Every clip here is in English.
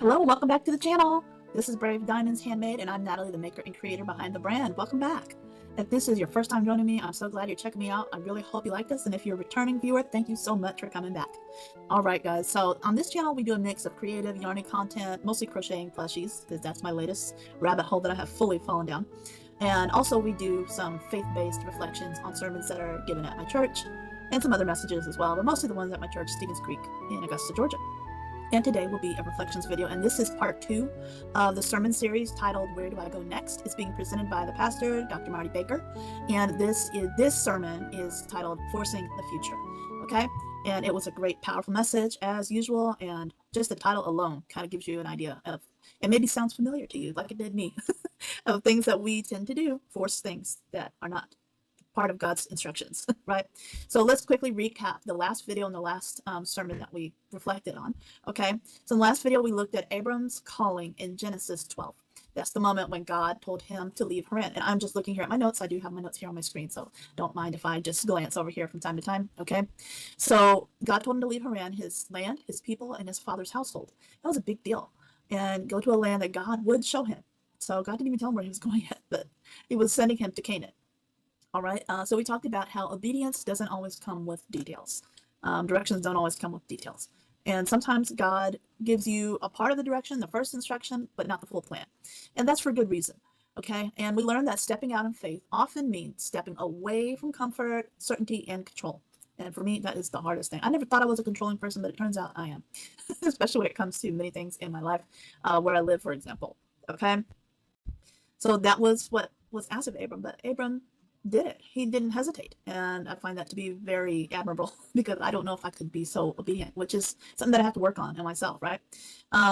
Hello, welcome back to the channel. This is Brave Diamonds Handmade, and I'm Natalie, the maker and creator behind the brand. Welcome back. If this is your first time joining me, I'm so glad you're checking me out. I really hope you like this, and if you're a returning viewer, thank you so much for coming back. Alright guys, so on this channel we do a mix of creative, yarny content, mostly crocheting plushies, because that's my latest rabbit hole that I have fully fallen down. And also we do some faith-based reflections on sermons that are given at my church, and some other messages as well, but mostly the ones at my church, Stevens Creek in Augusta, Georgia. And today will be a reflections video, and this is part 2 of the sermon series titled Where Do I Go Next? It's being presented by the pastor, Dr. Marty Baker, and this sermon is titled Forcing the Future. Okay, and it was a great, powerful message as usual, and just the title alone kind of gives you an idea of, it maybe sounds familiar to you, like it did me, of things that we tend to do, force things that are not part of God's instructions, right? So let's quickly recap the last video and the last sermon that we reflected on, okay? So in the last video, we looked at Abram's calling in Genesis 12. That's the moment when God told him to leave Haran. And I'm just looking here at my notes. I do have my notes here on my screen, so don't mind if I just glance over here from time to time, okay? So God told him to leave Haran, his land, his people, and his father's household. That was a big deal. And go to a land that God would show him. So God didn't even tell him where he was going yet, but he was sending him to Canaan. All right, so we talked about how obedience doesn't always come with details. Directions don't always come with details. And sometimes God gives you a part of the direction, the first instruction, but not the full plan. And that's for good reason, okay? And we learned that stepping out in faith often means stepping away from comfort, certainty, and control. And for me, that is the hardest thing. I never thought I was a controlling person, but it turns out I am, especially when it comes to many things in my life, where I live, for example, okay? So that was what was asked of Abram, but Abram did it. He didn't hesitate, and I find that to be very admirable because I don't know if I could be so obedient, which is something that I have to work on in myself, right?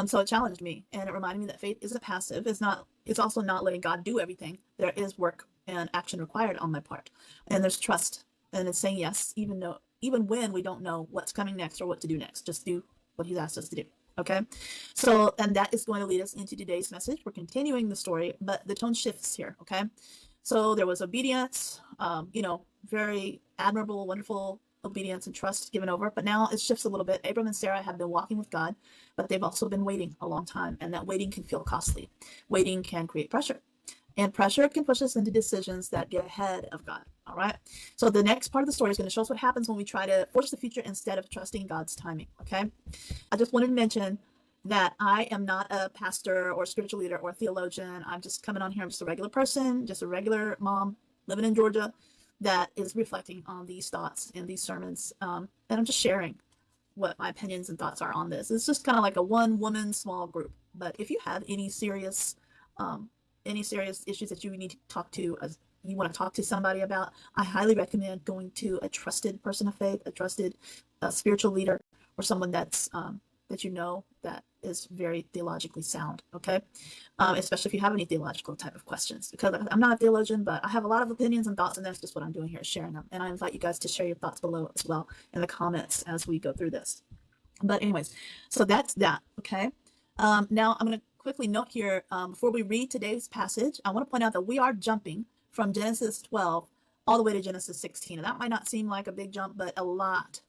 So it challenged me, and it reminded me that faith isn't passive. It's also not letting God do everything. There is work and action required on my part, and there's trust, and it's saying yes even when we don't know what's coming next or what to do next. Just do what He's asked us to do. Okay, so, and that is going to lead us into today's message. We're continuing the story, but the tone shifts here. Okay, so there was obedience, very admirable, wonderful obedience and trust given over. But now it shifts a little bit. Abram and Sarai have been walking with God, but they've also been waiting a long time, and that waiting can feel costly. Waiting can create pressure, and pressure can push us into decisions that get ahead of God. All right. So the next part of the story is going to show us what happens when we try to force the future instead of trusting God's timing. Okay. I just wanted to mention that I am not a pastor or spiritual leader or theologian. I'm just coming on here. I'm just a regular person, just a regular mom living in Georgia that is reflecting on these thoughts and these sermons. And I'm just sharing what my opinions and thoughts are on this. It's just kind of like a one-woman small group. But if you have any serious issues that you need to talk to, you want to talk to somebody about, I highly recommend going to a trusted person of faith, a trusted spiritual leader, or someone that's that you know that is very theologically sound, okay? Especially if you have any theological type of questions, because I'm not a theologian, but I have a lot of opinions and thoughts, and that's just what I'm doing here, is sharing them. And I invite you guys to share your thoughts below as well in the comments as we go through this. But anyways, so that's that, okay? Now I'm going to quickly note here, before we read today's passage, I want to point out that we are jumping from Genesis 12 all the way to Genesis 16. And that might not seem like a big jump, but a lot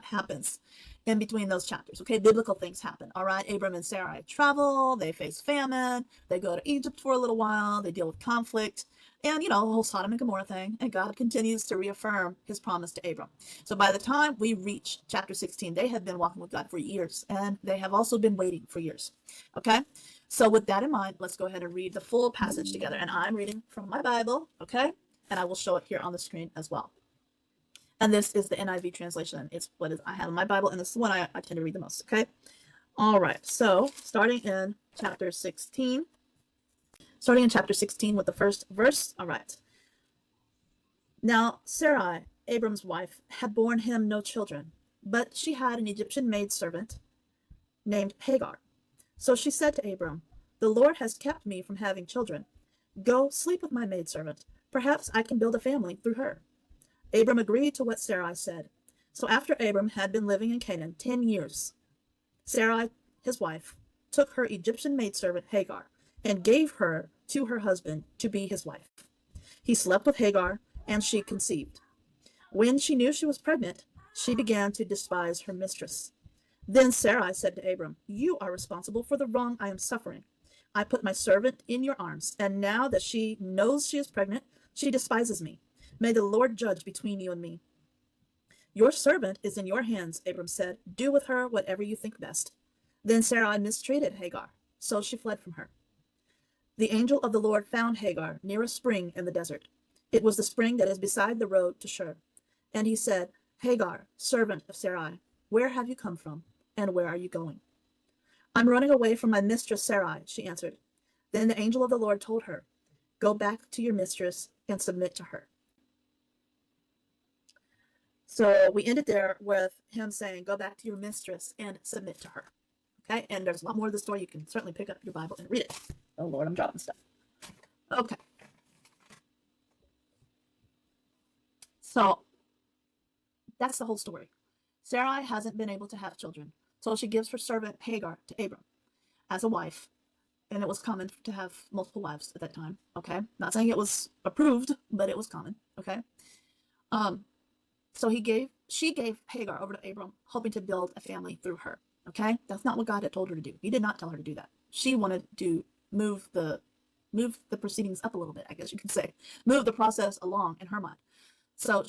happens in between those chapters. Okay, biblical things happen. All right, Abram and Sarai travel, they face famine, they go to Egypt for a little while, they deal with conflict, and the whole Sodom and Gomorrah thing, and God continues to reaffirm His promise to Abram. So by the time we reach chapter 16, they have been walking with God for years, and they have also been waiting for years. Okay, so with that in mind, let's go ahead and read the full passage together. And I'm reading from my Bible, okay, and I will show it here on the screen as well. And this is the NIV translation. It's what I have in my Bible, and this is the one I tend to read the most, okay? All right, so starting in chapter 16 with the first verse. All right. Now, Sarai, Abram's wife, had borne him no children, but she had an Egyptian maidservant named Hagar. So she said to Abram, "The Lord has kept me from having children. Go sleep with my maidservant. Perhaps I can build a family through her." Abram agreed to what Sarai said. So after Abram had been living in Canaan 10 years, Sarai, his wife, took her Egyptian maidservant Hagar and gave her to her husband to be his wife. He slept with Hagar, and she conceived. When she knew she was pregnant, she began to despise her mistress. Then Sarai said to Abram, "You are responsible for the wrong I am suffering. I put my servant in your arms, and now that she knows she is pregnant, she despises me. May the Lord judge between you and me." "Your servant is in your hands," Abram said. "Do with her whatever you think best." Then Sarai mistreated Hagar, so she fled from her. The angel of the Lord found Hagar near a spring in the desert. It was the spring that is beside the road to Shur. And he said, "Hagar, servant of Sarai, where have you come from, and where are you going?" "I'm running away from my mistress Sarai," she answered. Then the angel of the Lord told her, "Go back to your mistress and submit to her." So we ended there with him saying, "Go back to your mistress and submit to her." Okay, and there's a lot more to the story. You can certainly pick up your Bible and read it. Oh Lord, I'm dropping stuff. Okay, so that's the whole story. Sarai hasn't been able to have children, so she gives her servant Hagar to Abram as a wife, and it was common to have multiple wives at that time. Okay, not saying it was approved, but it was common. Okay, um, so she gave Hagar over to Abram, hoping to build a family through her. Okay, that's not what God had told her to do. He did not tell her to do that. She wanted to move the proceedings up a little bit, I guess you could say, move the process along in her mind. So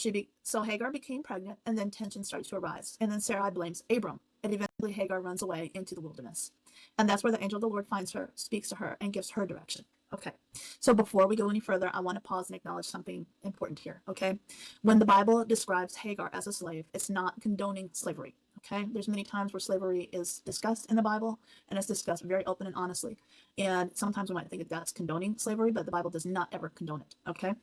Hagar became pregnant, and then tension started to arise. And then Sarai blames Abram, and eventually Hagar runs away into the wilderness. And that's where the angel of the Lord finds her, speaks to her, and gives her direction. Okay, so before we go any further, I want to pause and acknowledge something important here. Okay, when the Bible describes Hagar as a slave, it's not condoning slavery. Okay, there's many times where slavery is discussed in the Bible, and it's discussed very open and honestly. And sometimes we might think that that's condoning slavery, but the Bible does not ever condone it. Okay,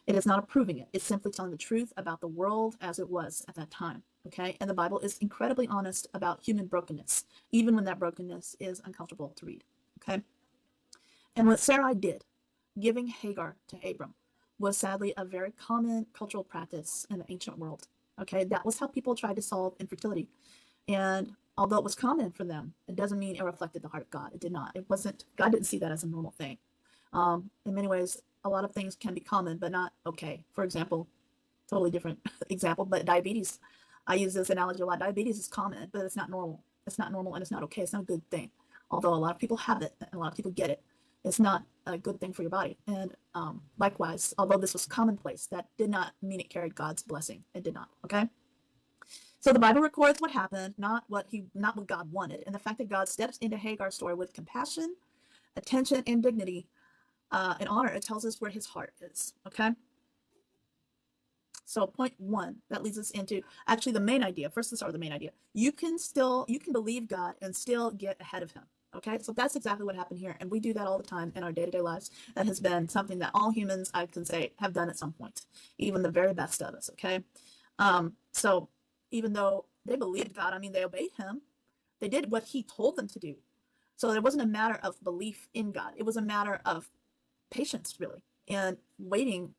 it is not approving it. It's simply telling the truth about the world as it was at that time. Okay, and the Bible is incredibly honest about human brokenness, even when that brokenness is uncomfortable to read. Okay, and what Sarai did, giving Hagar to Abram, was sadly a very common cultural practice in the ancient world. Okay, that was how people tried to solve infertility. And although it was common for them, it doesn't mean it reflected the heart of God. It did not. It wasn't, God didn't see that as a normal thing. In many ways, a lot of things can be common, but not okay. For example, totally different example, but diabetes. I use this analogy a lot. Diabetes is common, but it's not normal. It's not normal and it's not okay. It's not a good thing. Although a lot of people have it and a lot of people get it, it's not a good thing for your body. And likewise, although this was commonplace, that did not mean it carried God's blessing. It did not. Okay. So the Bible records what happened, not what God wanted, and the fact that God steps into Hagar's story with compassion, attention, and dignity, and honor. It tells us where His heart is. Okay. So point one, that leads us into actually the main idea. First, let's start with the main idea. You can believe God and still get ahead of Him. Okay, so that's exactly what happened here, and we do that all the time in our day-to-day lives. That has been something that all humans, I can say, have done at some point, even the very best of us. Okay, so even though they believed God, I mean, they obeyed Him. They did what He told them to do. So it wasn't a matter of belief in God. It was a matter of patience, really, and waiting.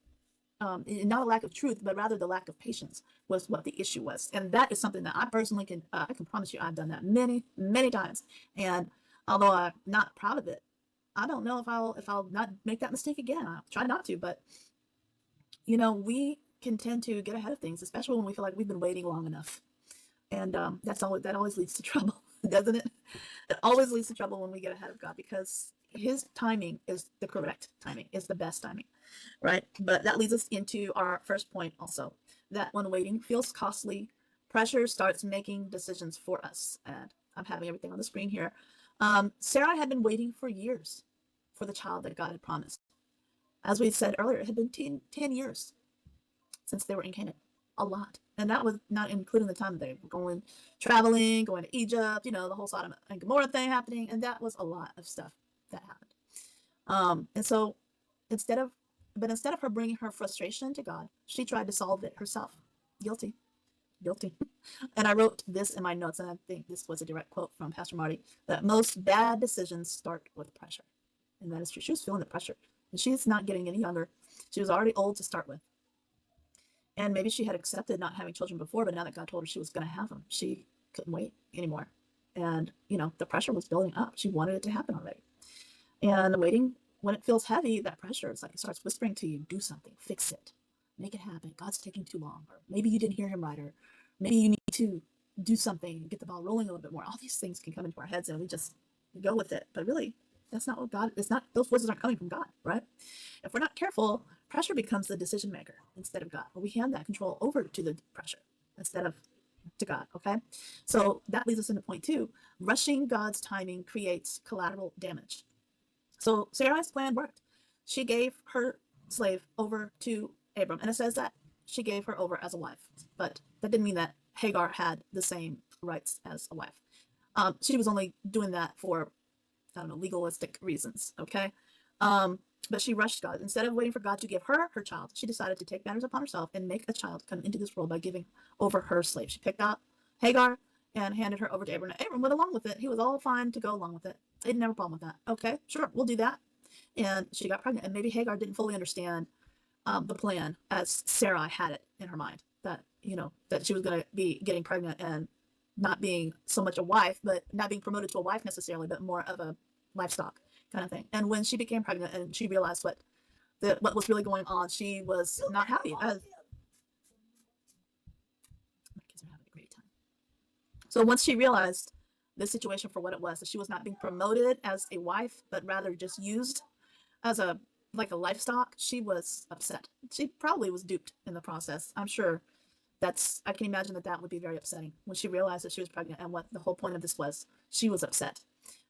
Not a lack of truth, but rather the lack of patience was what the issue was, and that is something that I personally I can promise you I've done that many, many times. And although I'm not proud of it, I don't know if I'll not make that mistake again. I'll try not to, but we can tend to get ahead of things, especially when we feel like we've been waiting long enough, and that always leads to trouble, doesn't it? It always leads to trouble when we get ahead of God, because His timing is the correct timing, is the best timing, right? But that leads us into our first point also, that when waiting feels costly, pressure starts making decisions for us. And I'm having everything on the screen here. Sarah had been waiting for years for the child that God had promised. As we said earlier, it had been 10 years since they were in Canaan. A lot. And that was not including the time they were traveling, going to Egypt, the whole Sodom and Gomorrah thing happening. And that was a lot of stuff that happened. And so instead of her bringing her frustration to God, she tried to solve it herself. Guilty. And I wrote this in my notes, and I think this was a direct quote from Pastor Marty, that most bad decisions start with pressure. And that is true. She was feeling the pressure. And she's not getting any younger. She was already old to start with. And maybe she had accepted not having children before, but now that God told her she was going to have them, she couldn't wait anymore. And, the pressure was building up. She wanted it to happen already. And waiting, when it feels heavy, that pressure, it's like it starts whispering to you, do something, fix it, make it happen. God's taking too long. Or maybe you didn't hear Him right. Or maybe you need to do something, get the ball rolling a little bit more. All these things can come into our heads and we just go with it. But really, that's not what God, it's not, those voices aren't coming from God, right? If we're not careful, pressure becomes the decision maker instead of God. But we hand that control over to the pressure instead of to God, okay? So that leads us into point 2. Rushing God's timing creates collateral damage. So Sarai's plan worked. She gave her slave over to Abram, and it says that she gave her over as a wife, but that didn't mean that Hagar had the same rights as a wife. She was only doing that for, I don't know, legalistic reasons, okay? But she rushed God. Instead of waiting for God to give her her child, she decided to take matters upon herself and make a child come into this world by giving over her slave. She picked out Hagar and handed her over to Abram. And Abram went along with it. He was all fine to go along with it. He didn't have a problem with that. Okay, sure, we'll do that. And she got pregnant. And maybe Hagar didn't fully understand the plan as Sarai had it in her mind, that, you know, that she was going to be getting pregnant and not being so much a wife, but not being promoted to a wife necessarily, but more of a livestock kind of thing. And when she became pregnant and she realized what was really going on, she was not happy. My kids are having a great time. So once she realized the situation for what it was, that she was not being promoted as a wife, but rather just used as a livestock, she was upset. She probably was duped in the process. I'm sure I can imagine that would be very upsetting when she realized that she was pregnant and what the whole point of this was. She was upset.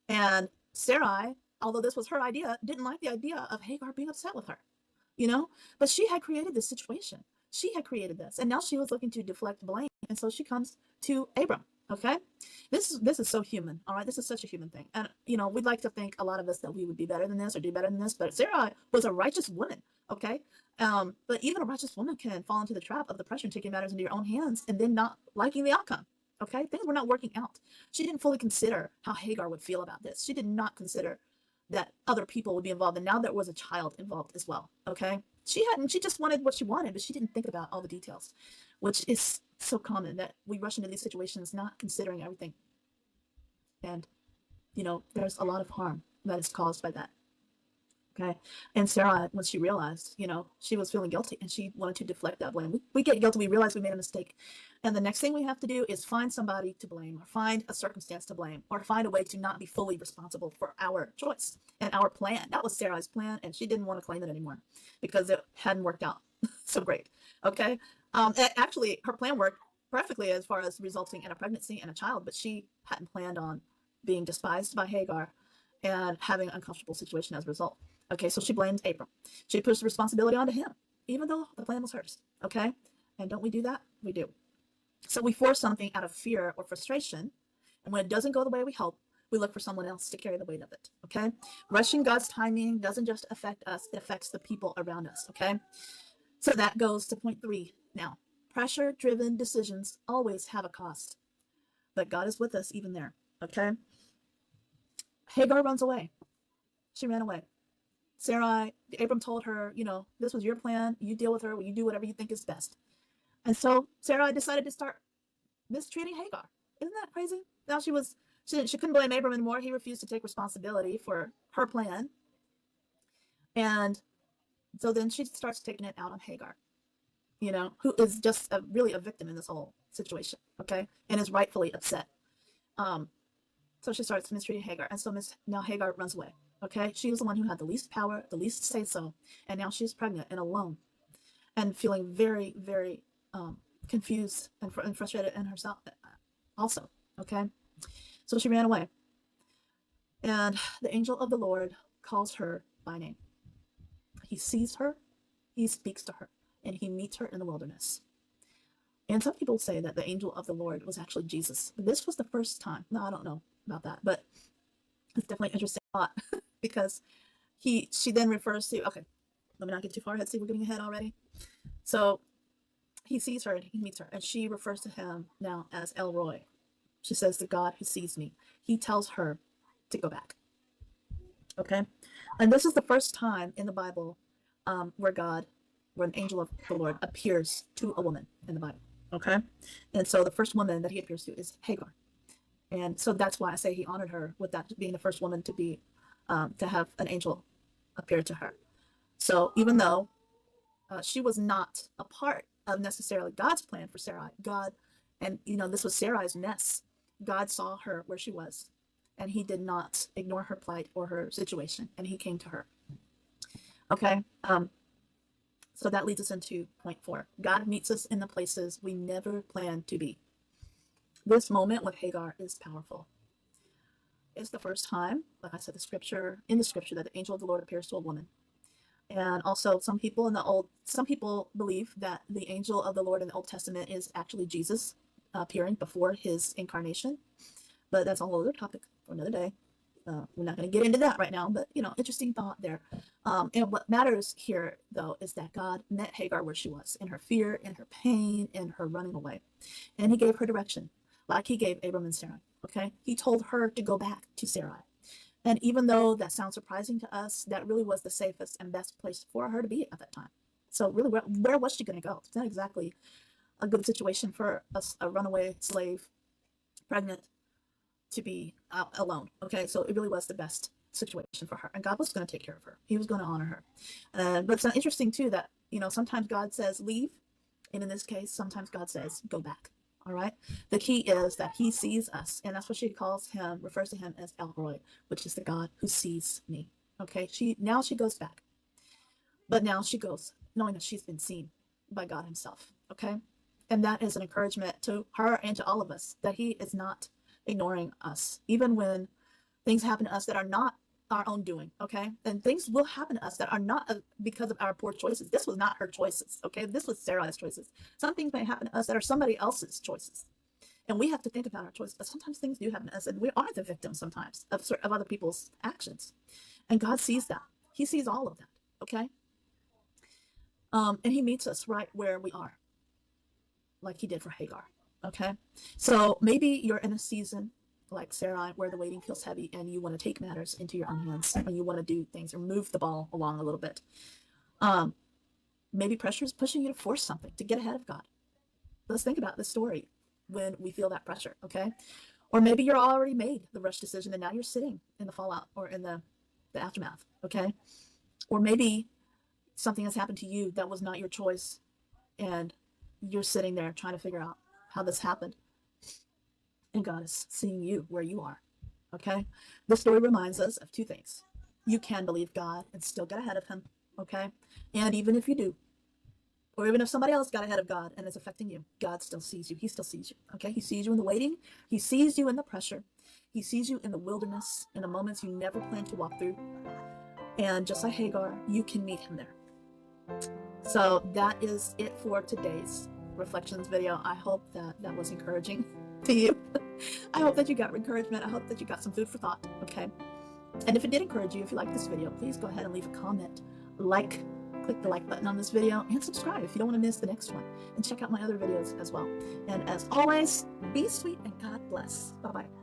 And Sarai, although this was her idea, didn't like the idea of Hagar being upset with her, you know? But she had created this situation. She had created this. And now she was looking to deflect blame. And so she comes to Abram, okay? This is so human, all right? This is such a human thing. And, you know, we'd like to think, a lot of us, that we would be better than this or do better than this. But Sarai was a righteous woman, okay? But even a righteous woman can fall into the trap of the pressure and taking matters into your own hands and then not liking the outcome. Okay, things were not working out. She didn't fully consider how Hagar would feel about this. She did not consider that other people would be involved, and now there was a child involved as well. Okay, she just wanted what she wanted, but she didn't think about all the details, which is so common, that we rush into these situations not considering everything. And, you know, there's a lot of harm that is caused by that. Okay. And Sarah, when she realized, you know, she was feeling guilty and she wanted to deflect that blame. We get guilty. We realize we made a mistake. And the next thing we have to do is find somebody to blame, or find a circumstance to blame, or find a way to not be fully responsible for our choice and our plan. That was Sarah's plan, and she didn't want to claim it anymore because it hadn't worked out so great. Okay. Actually, her plan worked perfectly as far as resulting in a pregnancy and a child, but she hadn't planned on being despised by Hagar and having an uncomfortable situation as a result. Okay, so she blames Abram. She puts the responsibility onto him, even though the plan was hers. Okay, and don't we do that? We do. So we force something out of fear or frustration, and when it doesn't go the way we hope, we look for someone else to carry the weight of it. Okay, rushing God's timing doesn't just affect us, it affects the people around us. Okay, so that goes to point 3 now. Pressure-driven decisions always have a cost, but God is with us even there. Okay, Hagar runs away. She ran away. Sarai, Abram told her, you know, this was your plan. You deal with her. You do whatever you think is best. And so Sarai decided to start mistreating Hagar. Isn't that crazy? Now she couldn't blame Abram anymore. He refused to take responsibility for her plan. And so then she starts taking it out on Hagar, you know, who is just really a victim in this whole situation. Okay. And is rightfully upset. So she starts mistreating Hagar. And so now Hagar runs away. Okay, she was the one who had the least power, the least say so, and now she's pregnant and alone, and feeling very, very confused and frustrated in herself also. Okay, so she ran away, and the angel of the Lord calls her by name. He sees her, he speaks to her, and he meets her in the wilderness. And some people say that the angel of the Lord was actually Jesus. This was the first time. No, I don't know about that, but it's definitely an interesting thought. Because she then refers to, okay, let me not get too far ahead. See, we're getting ahead already. So he sees her and he meets her, and she refers to him now as El Roi. She says, the God who sees me. He tells her to go back. Okay, and this is the first time in the Bible where an angel of the Lord appears to a woman in the Bible. Okay, and so the first woman that he appears to is Hagar, and so that's why I say he honored her with that being the first woman to have an angel appear to her. So even though she was not a part of necessarily God's plan for Sarai, God And, this was Sarai's mess. God saw her where she was, and he did not ignore her plight or her situation, and he came to her. Okay. So that leads us into point 4. God meets us in the places we never planned to be. This moment with Hagar is powerful. It's the first time, like I said, in the scripture, that the angel of the Lord appears to a woman. And also some people believe that the angel of the Lord in the Old Testament is actually Jesus appearing before his incarnation. But that's a whole other topic for another day. We're not going to get into that right now, but interesting thought there. And what matters here, though, is that God met Hagar where she was, in her fear, in her pain, in her running away. And he gave her direction, like he gave Abram and Sarai. Okay? He told her to go back to Sarai. And even though that sounds surprising to us, that really was the safest and best place for her to be at that time. So really, where was she going to go? It's not exactly a good situation for a runaway slave, pregnant, to be out alone. Okay, so it really was the best situation for her, and God was going to take care of her. He was going to honor her. But it's interesting too that sometimes God says leave, and in this case, sometimes God says go back. All right. The key is that he sees us, and that's what she refers to him as El Roy, which is the God who sees me. Okay. She goes back, but now she goes knowing that she's been seen by God himself. Okay. And that is an encouragement to her and to all of us, that he is not ignoring us, even when things happen to us that are not our own doing. Okay. And things will happen to us that are not because of our poor choices. This was not her choices. Okay. This was Sarai's choices. Some things may happen to us that are somebody else's choices, and we have to think about our choices. But sometimes things do happen to us, and we are the victim sometimes of other people's actions, and God sees that. He sees all of that. Okay. And he meets us right where we are, like he did for Hagar. Okay. So maybe you're in a season like Sarai, where the waiting feels heavy and you want to take matters into your own hands, and you want to do things or move the ball along a little bit. Maybe pressure is pushing you to force something, to get ahead of God. Let's think about this story when we feel that pressure, okay? Or maybe you're already made the rush decision and now you're sitting in the fallout or in the aftermath, okay? Or maybe something has happened to you that was not your choice, and you're sitting there trying to figure out how this happened. And God is seeing you where you are. Okay. The story reminds us of 2 things. You can believe God and still get ahead of him. Okay. And even if you do, or even if somebody else got ahead of God and it's affecting you, God still sees you. He still sees you. Okay. He sees you in the waiting. He sees you in the pressure. He sees you in the wilderness, in the moments you never planned to walk through. And just like Hagar, you can meet him there. So that is it for today's reflections video. I hope that was encouraging to you. I hope that you got encouragement. I hope that you got some food for thought. Okay. And if it did encourage you, if you like this video, please go ahead and leave a comment, click the like button on this video, and subscribe if you don't want to miss the next one. And check out my other videos as well. And as always, be sweet and God bless. Bye-bye.